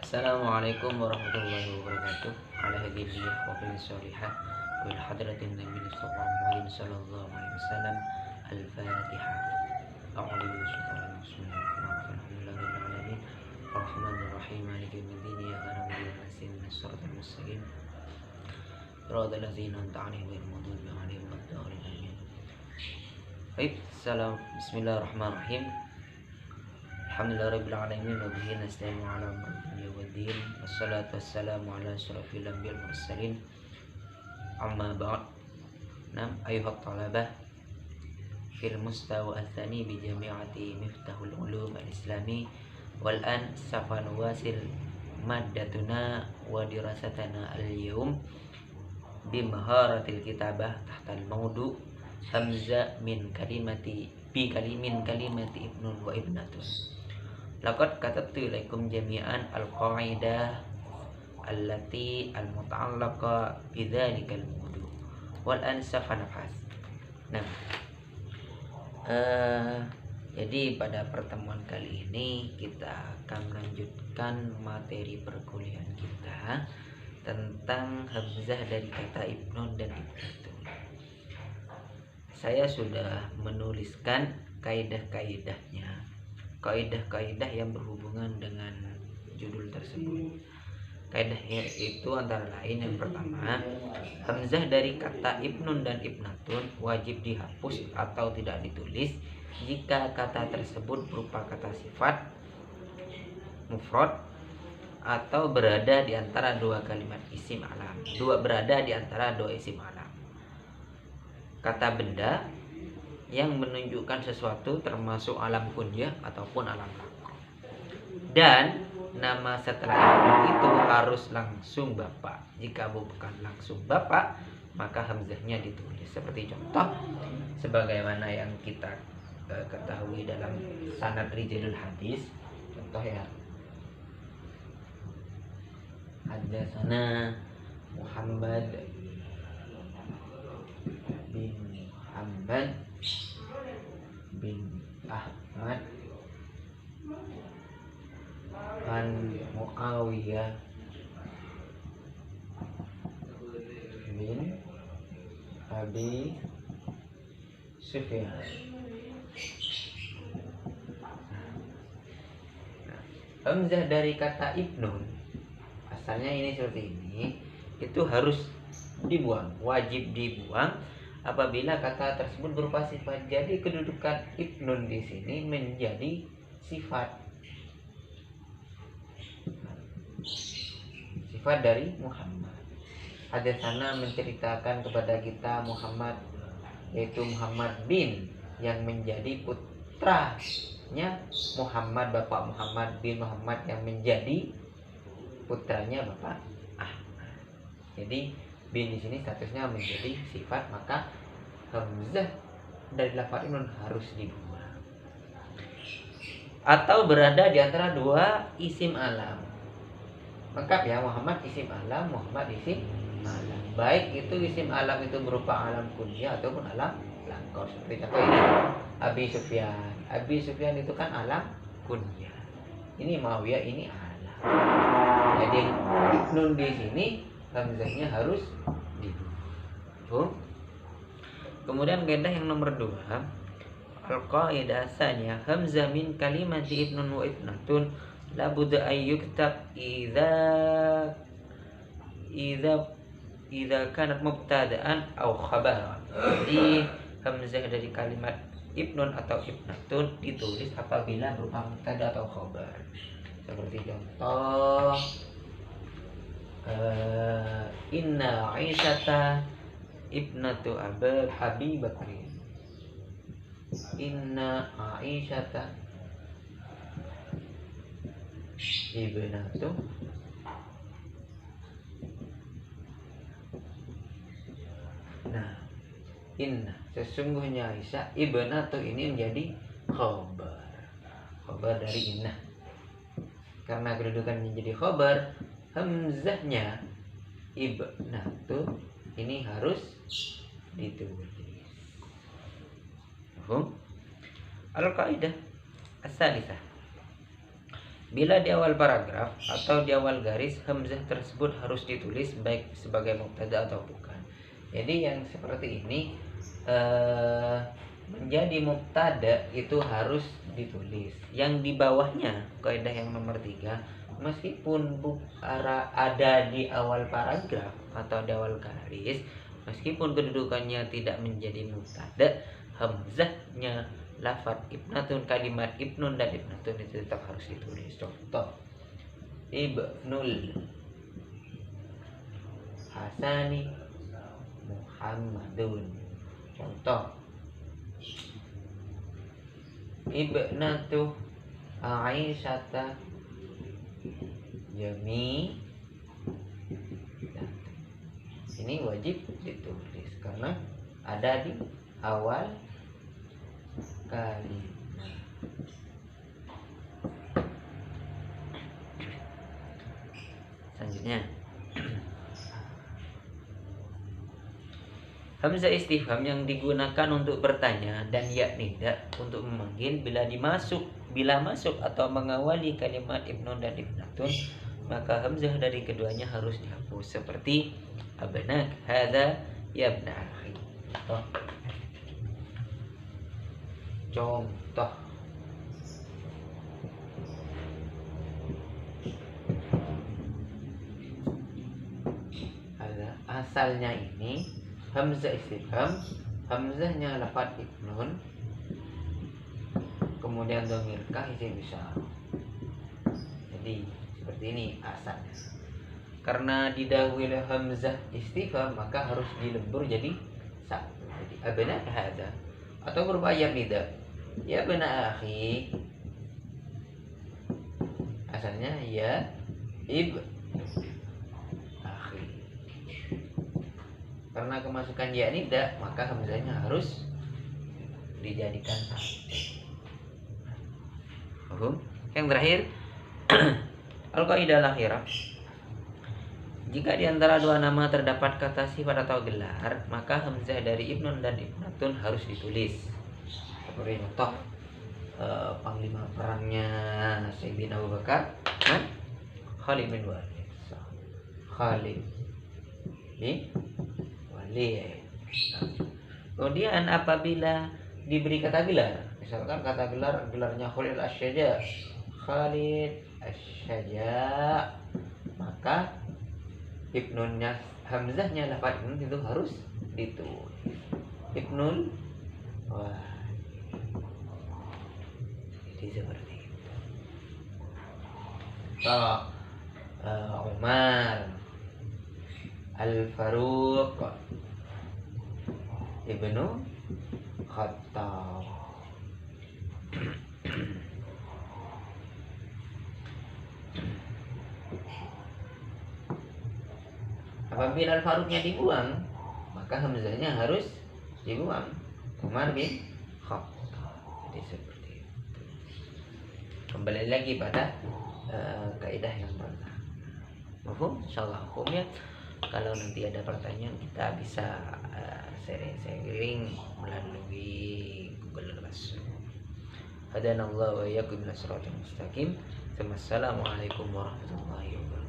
Assalamualaikum warahmatullahi wabarakatuh. Ala hadhihi wa salihah wa ila hadratin Nabi Muhammad sallallahu alaihi wasallam. Al-Fatihah. A'udzu billahi minasyaitonir rajim. Bismillahirrahmanirrahim. Alamin. Arrahmanir rahim. Maliki yaumiddin. Iyyaka na'budu wa iyyaka nasta'in. Ihdinas siratal mustaqim. Shiratal ladzina an'amta 'alaihim ghairil maghdubi 'alaihim waladdallin. Baik, salam. Bismillahirrahmanirrahim. Alhamdulillahirabbil alamin wa bihi nasta'inu 'ala umuri waddin. Wassalatu wassalamu 'ala asyrafil anbiya'i wal mursalin. Amma ba'd. Nam ayuhat talabah fil mustawa ats-tsani bi jami'ati Miftahul Ulum al-Islami wal an safa nuwasil maddatuna wa dirasatana al-yawm bi maharatil kitabah tahta al-mawdu' hamza min kalimati ibnun wa ibnatun. Laqad katabtu ilaikum jami'an al-qaidah allati al-muta'allaqa bidzalikal mawdu' wal ansafa nafas. Nah, jadi pada pertemuan kali ini kita akan melanjutkan materi perkuliahan kita tentang hamzah dari kata ibnun dan ibnatun. Saya sudah menuliskan kaidah-kaidahnya, kaidah-kaidah yang berhubungan dengan judul tersebut. Kaidahnya itu antara lain yang pertama, hamzah dari kata ibnun dan ibnatun wajib dihapus atau tidak ditulis jika kata tersebut berupa kata sifat mufrad atau berada di antara dua kalimat isim alam, berada di antara dua isim alam. Kata benda yang menunjukkan sesuatu termasuk alam kunyah ataupun alam laqab. Dan nama setelah itu harus langsung bapak. Jika bukan langsung bapak, maka hamzahnya ditulis. Seperti contoh sebagaimana yang kita ketahui dalam sanad rijalul hadis. Contoh ya, Haddatsana Muhammad bin Muhammad bin Ahmad an Muawiyah bin Abi Sufyan. Hamzah dari kata ibnun, asalnya ini seperti ini, itu harus dibuang, wajib dibuang apabila kata tersebut berupa sifat. Jadi kedudukan ibnun di sini menjadi sifat dari Muhammad. Haddatsana menceritakan kepada kita Muhammad, yaitu Muhammad bin yang menjadi putranya Muhammad, Bapak Muhammad bin Muhammad yang menjadi putranya Bapak Ahmad. Jadi bin di sini statusnya menjadi sifat, maka hamzah dari lafaz ibnun harus dibuang. Atau berada di antara dua isim alam. Lengkap ya, Muhammad isim alam, Muhammad isim alam. Baik itu isim alam itu berupa alam kunyah ataupun alam laqab. Seperti contoh ini, Abi Sufyan. Abi Sufyan itu kan alam kunyah. Ini Muawiyah, ini alam. Jadi ibnun di sini hamzahnya harus dibuang. Kemudian kaidah yang nomor 2, al-qaidah tsaniyah, hamzah min kalimati ibnun wa ibnatun la budda ay yuktab idza kanat mubtada'an aw khabaran. Jadi hamzah dari kalimat ibnun atau ibnatun ditulis apabila berupa mubtada atau khabar. Seperti contoh, inna Aisyata ibnatu Abi Bakrin. Inna Aisyata ibnatu inna, sesungguhnya Aisyah, ibnatu ini menjadi khabar dari inna. Karena kedudukan menjadi khabar, hamzahnya ibnatu ini harus ditulis. Al-qaidah as-salisah, Bila di awal paragraf atau di awal garis, hamzah tersebut harus ditulis baik sebagai mubtada atau bukan. Jadi yang seperti ini menjadi mubtada itu harus ditulis. Yang di bawahnya, kaidah yang nomor 3, meskipun ada di awal paragraf atau di awal garis, meskipun kedudukannya tidak menjadi mubtada, hamzahnya lafaz ibnatun, kalimat ibnun dan ibnatun itu tetap harus ditulis. Contoh, ibnul hasani Muhammadun. Contoh, ibnatu Aisyata Jami. Ini wajib ditulis karena ada di awal kalimat. Selanjutnya, hamzah istifham yang digunakan untuk bertanya dan ya nida untuk memanggil bila masuk atau mengawali kalimat ibnun dan ibnatun, maka hamzah dari keduanya harus dihapus, seperti abnak hadza yabna akhi. Contoh, asalnya ini hamzah istifham, hamzahnya lafaz ibnun, kemudian dhamir kah isim isyarah. Jadi seperti ini asalnya. Karena didahului hamzah istifham, maka harus dilebur jadi satu. Jadi abna hadza, atau berupa ya nida, ya bena akhi. Asalnya ya ib akhi. Karena kemasukan ya nida, maka hamzahnya harus dijadikan satu. Yang terakhir, al-qaidah al-akhirah. Jika di antara dua nama terdapat kata sifat atau gelar, maka hamzah dari ibnun dan ibnatun harus ditulis. Seperti contoh, panglima perangnya Sayyidina Abu Bakar, Khalid bin Walid. Khalid bin Walid. Kemudian apabila diberi kata gelar, misalkan kata gelarnya Khalid Asy-Syaja', Khalid Asy-Syaja', maka ibnunnya, hamzahnya lafaz ibnun itu harus ditulis. Ibnul jadi seperti itu. Kalau Umar Al-Faruq Ibnu Khattab. Apabila Al-Faruqnya dibuang, maka hamzahnya harus dibuang. Umar bin Khattab. Jadi seperti itu. Kembali lagi pada kaidah yang pertama. Mafhum? Insyaallah hukumnya. Kalau nanti ada pertanyaan, kita bisa sharing melalui Google Classroom. Hadanallahu wa iyyakum ila siratal mustaqim. Wassalamualaikum warahmatullahi wabarakatuh.